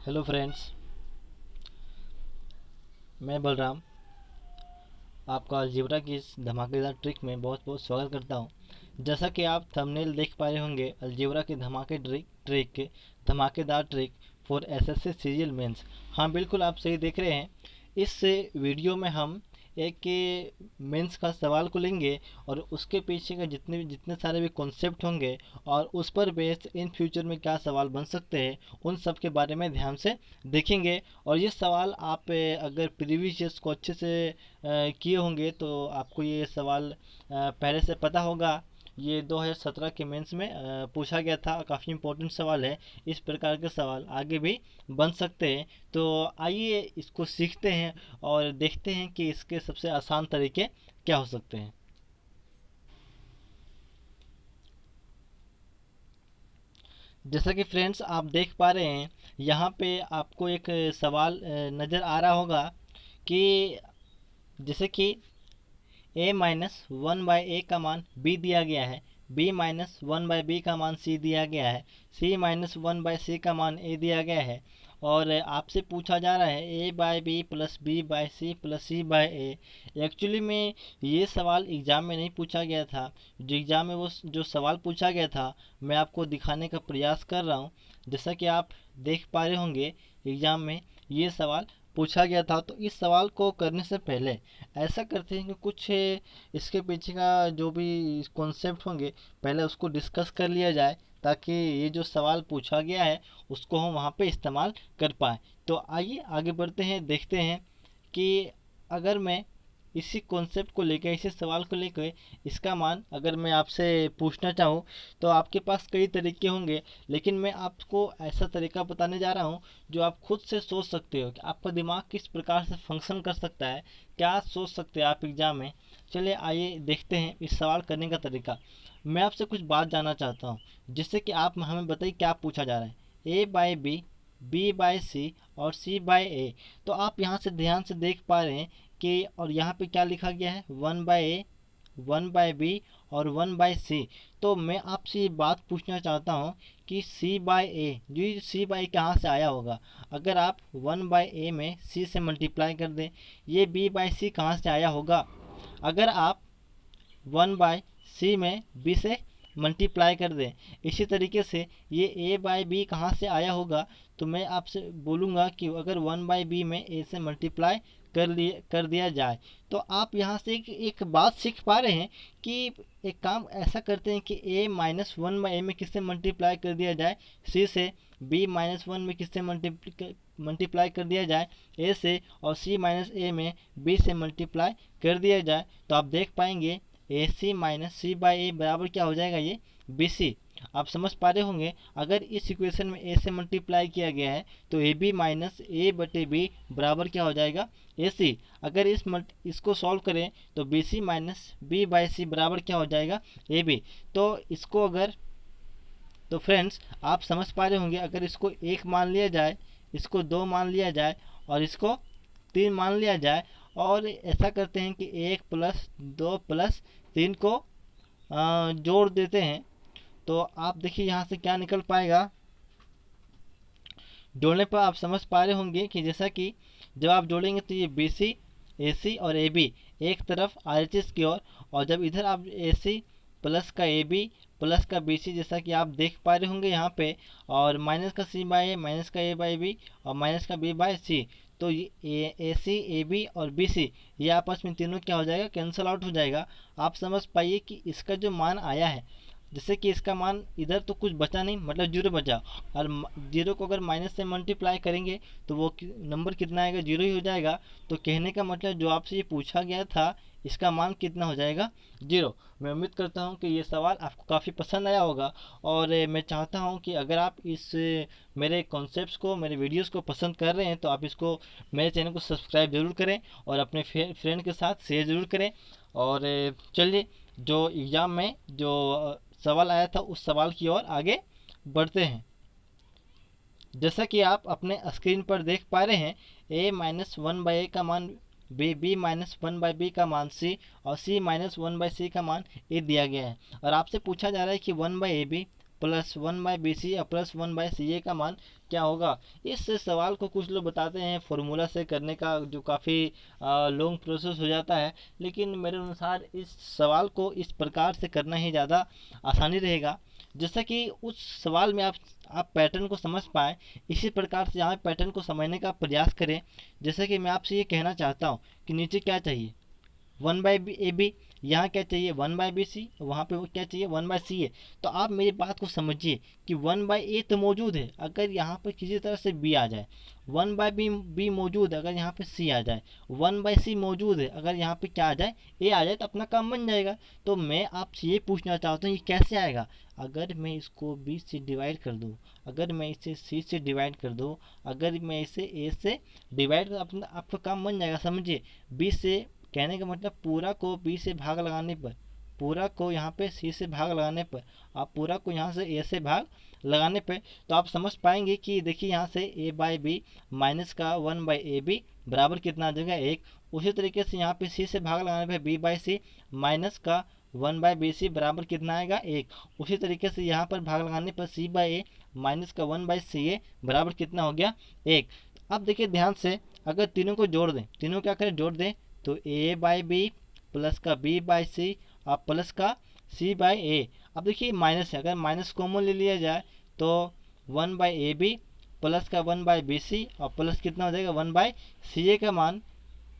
Hello friends, मैं बलराम आपका algebra की इस धमाकेदार ट्रिक में बहुत बहुत स्वागत करता हूं। जैसा कि आप थंबनेल देख पा रहे होंगे, अलजेब्रा के धमाके ट्रिक के धमाकेदार trick for SSC serial mains. हाँ, बिल्कुल आप सही देख रहे हैं। इस वीडियो में हम एक मेंस का सवाल को लेंगे और उसके पीछे का जितने सारे भी कॉन्सेप्ट होंगे और उस पर बेस इन फ्यूचर में क्या सवाल बन सकते हैं, उन सब के बारे में ध्यान से देखेंगे। और ये सवाल आप अगर प्रीवियस ईयर्स को अच्छे से किए होंगे तो आपको ये सवाल पहले से पता होगा। ये 2017 के मेंस में पूछा गया था। काफ़ी इम्पोर्टेंट सवाल है। इस प्रकार के सवाल आगे भी बन सकते हैं। तो आइए इसको सीखते हैं और देखते हैं कि इसके सबसे आसान तरीके क्या हो सकते हैं। जैसा कि फ्रेंड्स आप देख पा रहे हैं, यहाँ पे आपको एक सवाल नज़र आ रहा होगा कि जैसे कि a minus one by A का मान b दिया गया है, b minus one by B का मान c दिया गया है, c minus one by C का मान a दिया गया है। और आपसे पूछा जा रहा है a by B plus B by C plus C by A. Actually में ये सवाल एग्ज़ाम में नहीं पूछा गया था। जो एग्ज़ाम में वो जो सवाल पूछा गया था, मैं आपको दिखाने का प्रयास कर रहा हूँ। जैसा कि आप देख पा रहे होंगे, एग्ज़ाम में ये सवाल पूछा गया था। तो इस सवाल को करने से पहले ऐसा करते हैं कि कुछ इसके पीछे का जो भी कॉन्सेप्ट होंगे, पहले उसको डिस्कस कर लिया जाए, ताकि ये जो सवाल पूछा गया है उसको हम वहाँ पे इस्तेमाल कर पाएँ। तो आइए आगे बढ़ते हैं, देखते हैं कि अगर मैं इसी कॉन्सेप्ट को लेकर, इसी सवाल को लेकर इसका मान अगर मैं आपसे पूछना चाहूँ, तो आपके पास कई तरीके होंगे। लेकिन मैं आपको ऐसा तरीका बताने जा रहा हूँ जो आप खुद से सोच सकते हो कि आपका दिमाग किस प्रकार से फंक्शन कर सकता है, क्या सोच सकते हैं आप एग्ज़ाम में। चलिए आइए देखते हैं इस सवाल करने का तरीका। मैं आपसे कुछ बात जानना चाहता हूँ, जिससे कि आप हमें बताइए क्या पूछा जा रहा है। ए बाई बी, बी बाई सी और सी बाई ए। तो आप यहाँ से ध्यान से देख पा रहे हैं कि और यहाँ पे क्या लिखा गया है, one by A, one by B और वन बाई सी। तो मैं आपसे ये बात पूछना चाहता हूँ कि सी बाई ए, ये सी बाई कहाँ से आया होगा। अगर आप वन बाई ए में सी से मल्टीप्लाई कर दें, ये बी बाई सी कहाँ से आया होगा। अगर आप वन बाय सी में बी से मल्टीप्लाई कर दें, इसी तरीके से ये ए बाई बी कहाँ से आया होगा। तो मैं आपसे बोलूँगा कि अगर वन बाई बी में ए से मल्टीप्लाई कर दिया जाए, तो आप यहाँ से एक बात सीख पा रहे हैं कि एक काम ऐसा करते हैं कि ए माइनस वन बाई ए में किससे मल्टीप्लाई कर दिया जाए, सी से। बी माइनस वन में किससे मल्टीप्लाई कर दिया जाए, ए से। और सी माइनस ए में बी से मल्टीप्लाई कर दिया जाए, तो आप देख पाएंगे ए सी माइनस सी बाई ए बराबर क्या हो जाएगा, ये बी सी। आप समझ पा रहे होंगे, अगर इस इक्वेशन में ए से मल्टीप्लाई किया गया है तो ए बी माइनस ए बटे बी बराबर क्या हो जाएगा, ए सी। अगर इसको सॉल्व करें तो B C minus B by C बराबर क्या हो जाएगा, ए बी। तो इसको अगर, तो फ्रेंड्स आप समझ पा रहे होंगे, अगर इसको एक मान लिया जाए, इसको दो मान लिया जाए और इसको तीन मान लिया जाए, और ऐसा करते हैं कि एक प्लस दो प्लस तीन को जोड़ देते हैं, तो आप देखिए यहाँ से क्या निकल पाएगा। जोड़ने पर आप समझ पा रहे होंगे कि जैसा कि जब आप जोड़ेंगे तो ये बी सी, ए सी और ए बी एक तरफ आर एच एस की ओर, और जब इधर आप ए सी प्लस का ए बी प्लस का बी सी, जैसा कि आप देख पा रहे होंगे यहाँ पे, और माइनस का सी बाई ए, माइनस का ए बाई बी और माइनस का बी बाई सी। तो ये ए सी, ए बी और बी सी, ये आपस में तीनों क्या हो जाएगा, कैंसल आउट हो जाएगा। आप समझ पाइए कि इसका जो मान आया है, जैसे कि इसका मान इधर तो कुछ बचा नहीं, मतलब जीरो बचा। और जीरो को अगर माइनस से मल्टीप्लाई करेंगे तो वो नंबर कितना आएगा, जीरो ही हो जाएगा। तो कहने का मतलब जो आपसे ये पूछा गया था, इसका मान कितना हो जाएगा, जीरो। मैं उम्मीद करता हूँ कि ये सवाल आपको काफ़ी पसंद आया होगा। और मैं चाहता हूँ कि अगर आप इस मेरे कॉन्सेप्ट्स को, मेरे वीडियोस को पसंद कर रहे हैं, तो आप इसको, मेरे चैनल को सब्सक्राइब ज़रूर करें और अपने फ्रेंड के साथ शेयर ज़रूर करें। और चलिए, जो एग्ज़ाम में जो सवाल आया था उस सवाल की ओर आगे बढ़ते हैं। जैसा कि आप अपने स्क्रीन पर देख पा रहे हैं, A minus one by A का मान B, B minus one by B का मान सी और C minus one by C का मान ए दिया गया है। और आपसे पूछा जा रहा है कि one by A B plus 1/BC या प्लस 1/CA का मान क्या होगा। इस सवाल को कुछ लोग बताते हैं फॉर्मूला से करने का, जो काफ़ी लॉन्ग प्रोसेस हो जाता है, लेकिन मेरे अनुसार इस सवाल को इस प्रकार से करना ही ज़्यादा आसानी रहेगा, जैसा कि उस सवाल में आप पैटर्न को समझ पाए। इसी प्रकार से यहाँ पैटर्न को समझने का प्रयास करें। जैसे कि मैं आपसे ये कहना चाहता हूँ कि नीचे क्या चाहिए, 1/AB, यहाँ क्या चाहिए 1/BC, वहाँ पे वो क्या चाहिए 1/CA। तो आप मेरी बात को समझिए कि 1/A तो मौजूद है, अगर यहाँ पर किसी तरह से B आ जाए, 1/B मौजूद है, अगर यहाँ पे C आ जाए, 1/C मौजूद है, अगर यहाँ पे क्या आ जाए A आ जाए, तो अपना काम बन जाएगा। तो मैं आपसे ये पूछना चाहता हूँ ये कैसे आएगा। अगर मैं इसको B से डिवाइड कर दूँ, अगर मैं इसे C से डिवाइड कर दूँ, अगर मैं इसे A से डिवाइड कर, अपना आपका काम बन जाएगा। समझिए, B से कहने का मतलब पूरा को B से भाग लगाने पर, पूरा को यहाँ पे C से भाग लगाने पर, आप पूरा को यहाँ से A से भाग लगाने पे, तो आप समझ पाएंगे कि देखिए यहाँ से A/B माइनस का 1/AB बराबर कितना आ जाएगा 1। उसी तरीके से यहाँ पे C से भाग लगाने पे B/C माइनस का 1/BC बराबर कितना आएगा 1। उसी तरीके से यहाँ पर भाग लगाने पर C/A माइनस का 1/CA बराबर कितना हो गया 1। अब देखिए ध्यान से, अगर तीनों को जोड़ दें, तीनों क्या करें जोड़ दें, तो A/B प्लस का B/C और प्लस का C/A। अब देखिए माइनस है, अगर माइनस कॉमन ले लिया जाए तो 1/AB प्लस का 1/BC और प्लस कितना हो जाएगा 1/CA का मान,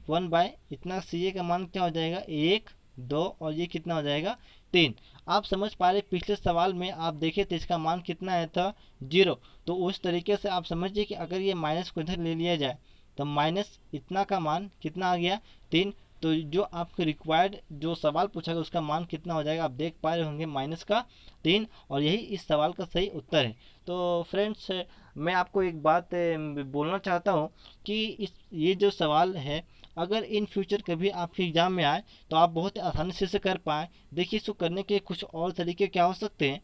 1/CA का मान क्या हो जाएगा 1 2, और ये कितना हो जाएगा 3। आप समझ पा रहे, पिछले सवाल में आप देखे तो इसका मान कितना आया था 0। तो उस तरीके से आप समझिए कि अगर ये माइनस को इधर ले लिया जाए तो माइनस इतना का मान कितना आ गया 3। तो जो आपके रिक्वायर्ड जो सवाल पूछा गया उसका मान कितना हो जाएगा, आप देख पा रहे होंगे माइनस का 3, और यही इस सवाल का सही उत्तर है। तो फ्रेंड्स, मैं आपको एक बात बोलना चाहता हूँ कि ये जो सवाल है, अगर इन फ्यूचर कभी आपके एग्ज़ाम में आए तो आप बहुत आसानी से इसे कर पाएँ। देखिए, इसको करने के कुछ और तरीके क्या हो सकते हैं,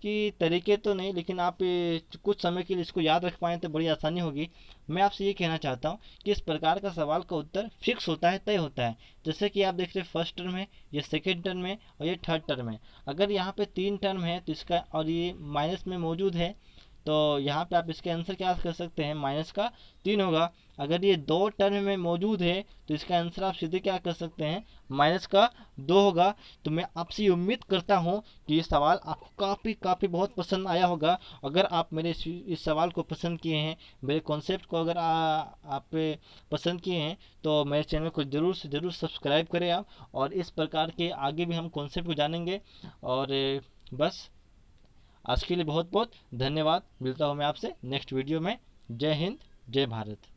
कि तरीके तो नहीं, लेकिन आप कुछ समय के लिए इसको याद रख पाएँ तो बड़ी आसानी होगी। मैं आपसे ये कहना चाहता हूँ कि इस प्रकार का सवाल का उत्तर फिक्स होता है, तय होता है। जैसे कि आप देख रहे हैं फर्स्ट टर्म है, ये सेकेंड टर्म है और ये थर्ड टर्म है। अगर यहाँ पे 3 टर्म है तो इसका, और ये माइनस में मौजूद है, तो यहाँ पे आप इसके आंसर क्या कर सकते हैं, माइनस का 3 होगा। अगर ये 2 टर्म में मौजूद है तो इसका आंसर आप सीधे क्या कर सकते हैं, माइनस का 2 होगा। तो मैं आपसे ये उम्मीद करता हूँ कि ये सवाल आपको काफ़ी बहुत पसंद आया होगा। अगर आप मेरे इस सवाल को पसंद किए हैं, मेरे कॉन्सेप्ट को अगर आप पसंद किए हैं, तो मेरे चैनल को ज़रूर से ज़रूर सब्सक्राइब करें आप, और इस प्रकार के आगे भी हम कॉन्सेप्ट को जानेंगे। और बस आज के लिए बहुत बहुत धन्यवाद। मिलता हूँ मैं आपसे नेक्स्ट वीडियो में। जय हिंद, जय भारत।